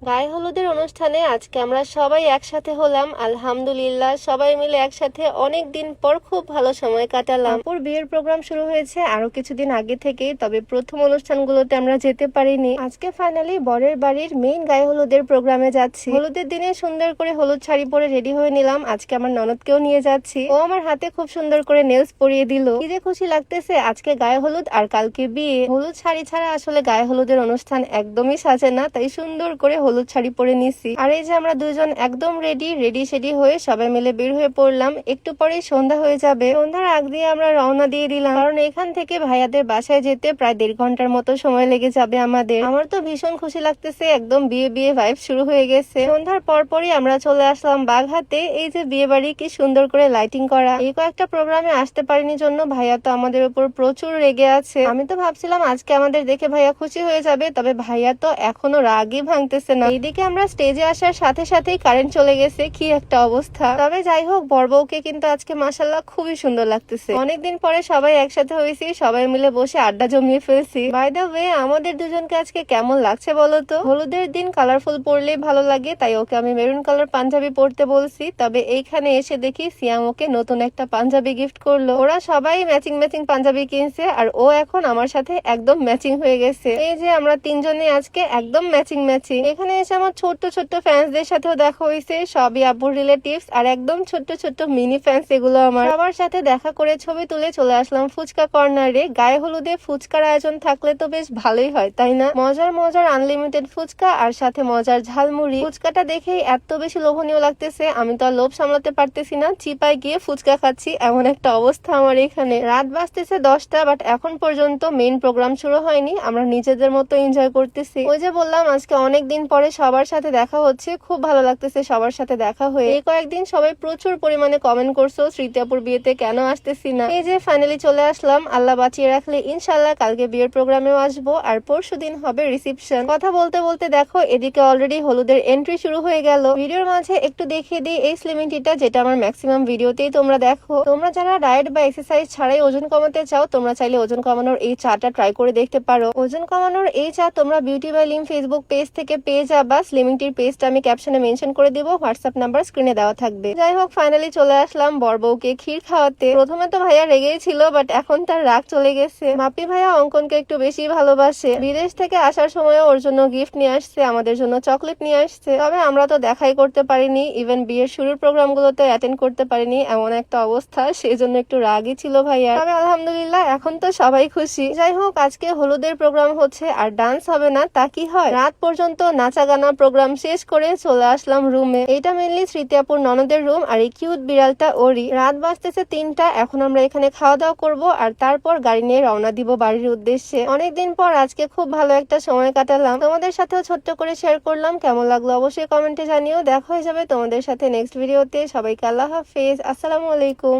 গায়ে হলুদের অনুষ্ঠানে আজকে আমরা সবাই একসাথে হলাম। আলহামদুলিল্লাহ, সবাই মিলে একসাথে অনেক দিন পর খুব ভালো সময় কাটালাম। আপুর বিয়ের প্রোগ্রাম শুরু হয়েছে আরো কিছুদিন আগে থেকেই, তবে প্রথম অনুষ্ঠানগুলোতে আমরা যেতে পারিনি। আজকে ফাইনালি বরের বাড়ির মেইন গায়ে হলুদের প্রোগ্রামে যাচ্ছি। হলুদের দিনে সুন্দর করে হলুদ শাড়ি পরে রেডি হয়ে নিলাম। আজকে আমার ননদকেও নিয়ে যাচ্ছি, ও আমার হাতে খুব সুন্দর করে নেলস পরিয়ে দিল। কি যে খুশি লাগতেছে, আজকে গায়ে হলুদ আর কালকে বিয়ে। হলুদ শাড়ি ছাড়া আসলে গায়ে হলুদের অনুষ্ঠান একদমই সাজে না, তাই সুন্দর করে হলুদ শাড়ি পরে নিছি। আর এই যে আমরা দুজন একদম রেডি সেডি হয়ে সবাই মিলে বের হয়ে পড়লাম। একটু পরেই সন্ধ্যা হয়ে যাবে। সন্ধ্যার আগ দিয়ে আমরা রওনা দিয়ে দিলাম, কারণ এখান থেকে ভাইয়াদের বাসায় যেতে প্রায় 1.5 ঘন্টার মতো সময় লেগে যাবে আমাদের। আমার তো ভীষণ খুশি লাগতেছে, একদম বিয়ে বিয়ে ভাইব শুরু হয়ে গেছে। সন্ধ্যার পরপরই আমরা চলে আসলাম বাগহাতে। এই যে বিয়ে বাড়ি কি সুন্দর করে লাইটিং করা। এই কয়েকটা প্রোগ্রামে আসতে পারিনি জন্য ভাইয়া তো আমাদের উপর প্রচুর রেগে আছে। আমি তো ভাবছিলাম আজকে আমাদের দেখে ভাইয়া খুশি হয়ে যাবে, তবে ভাইয়া তো এখনো রাগই ভাঙতেছে না। এইদিকে আমরা স্টেজে আসার সাথে সাথেই কারেন্ট চলে গেছে, কি একটা অবস্থা। তবে যাই হোক, বরবউকে কিন্তু আজকে মাশাআল্লাহ খুবই সুন্দর লাগতেছে। অনেকদিন পরে সবাই একসাথে হয়েছি, সবাই মিলে বসে আড্ডা জমিয়ে ফেলছি। বাই দ্য ওয়ে, আমাদের দুজনকে আজকে কেমন লাগছে বলো তো? হলুদের দিন কালারফুল পরলেই ভালো লাগে, তাই ওকে আমি মেরুন কালার পাঞ্জাবি পরতে বলছি। তবে এইখানে এসে দেখি সিয়াম ওকে নতুন একটা পাঞ্জাবি গিফট করলো। ওরা সবাই ম্যাচিং ম্যাচিং পাঞ্জাবি কিনছে, আর ও এখন আমার সাথে একদম ম্যাচিং হয়ে গেছে। এই যে আমরা তিনজনে আজকে একদম ম্যাচিং ম্যাচিং। এখানে এসে আমার ছোট্ট ছোট্ট ফ্যান্সদের সাথেও দেখা হয়েছে, সবই আব্বুর রিলেটিভস, আর একদম ছোট্ট ছোট্ট মিনি ফ্যান্স এগুলো আমার। সবার সাথে দেখা করে ছবি তুলে চলে আসলাম ফুচকা কর্নারে। গায়ে হলুদে ফুচকার আয়োজন থাকলে তো বেশ ভালোই হয়, তাই না? মজার মজার আনলিমিটেড ফুচকা আর সাথে মজার ঝালমুড়ি। ফুচকাটা দেখেই এত বেশি লোভনীয় লাগতেছে, আমি তো আর লোভ সামলাতে পারতেছি না, চিপায় গিয়ে ফুচকা খাচ্ছি, এমন একটা অবস্থা আমার এখানে। রাত বাজতেছে 10টা, বাট এখন পর্যন্ত মেইন প্রোগ্রাম শুরু হয়নি। আমরা নিজেদের মতো এনজয় করতেছি। ওই যে বললাম আজকে অনেক দিন পরে সবার সাথে দেখা হচ্ছে, খুব ভালো লাগতেছে সবার সাথে দেখা হয়ে। এই কয়েকদিন সবাই প্রচুর পরিমাণে কমেন্ট করছো স্মৃতি আপুর বিয়েতে কেন আসতেছি না। এই যে ফাইনালি চলে আসলাম, আল্লাহ বাঁচিয়ে রাখলে ইনশাল্লাহ কালকে বিয়ের প্রোগ্রামেও আসবো, আর পরশুদিন হবে রিসেপশন। কথা বলতে বলতে দেখো এদিকে অলরেডি হলুদের এন্ট্রি শুরু হয়ে গেল। ভিডিওর মাঝে একটু দেখিয়ে দিই এই স্লিমিং টিটা, যেটা আমার ম্যাক্সিমাম ভিডিওতেই তোমরা দেখো। তোমরা যারা ডায়েট বা এক্সারসাইজ ছাড়াই ওজন কমাতে চাও, তোমরা চাইলে ওজন কমানোর এই চাটা ট্রাই করে দেখতে পারো। ওজন কমানোর এই চা তোমরা beauty by Lim Facebook page থেকে পেয়ে যাবা। স্লিমিং টির পেজটা আমি ক্যাপশনে মেনশন করে দিব, হোয়াটসঅ্যাপ নাম্বার স্ক্রিনে দেওয়া থাকবে। যাই হোক, ফাইনালি চলে আসলাম বরবউকে ক্ষীর খাওয়াতে। প্রথমে তো ভাইয়া রেগেই ছিল, বাট এখন তার রাগ চলে গেছে। মাপি ভাইয়া অঙ্কনকে একটু বেশি ভালোবাসে। বিদেশ থেকে আসার সময় ওর জন্য গিফট নিয়ে আসছে, আমাদের জন্য চকলেট নিয়ে আসছে। তবে আমরা তো দেখাই করতে পারিনি, ইভেন বিয়ের শুরুর প্রোগ্রাম গুলোতে অ্যাটেন্ড করতে পারিনি, এমন একটা অবস্থা। সেই জন্য একটু রাগই ছিল ভাইয়া। তবে আলহামদুলিল্লাহ এখন তো সবাই খুশি। যাই হোক, আজকে হলুদের প্রোগ্রাম হচ্ছে আর ডান্স হবে না, তা কি হয়? রাত পর্যন্ত নাচা গানা প্রোগ্রাম শেষ করে চলে আসলাম রুমে। এইটা মেনলি স্মৃতি আপুর ননদের রুম, আর এই কিউট বিড়ালটা ওরই। রাত বাজতেছে 3টা, এখন আমরা এখানে খাওয়া দাওয়া করবো, আর তারপর গাড়ি নিয়ে রওনা দিব বাড়ির উদ্দেশ্যে। অনেকদিন পর আজকে খুব ভালো একটা সময় কাটালাম, তোমাদের সাথেও ছোট্ট করে শেয়ার করলাম। কেমন লাগলো অবশ্যই কমেন্টে জানিও। দেখা হয়ে যাবে তোমাদের সাথে নেক্সট ভিডিওতে। সবাইকে আল্লাহ হাফেজ, আসসালামু আলাইকুম।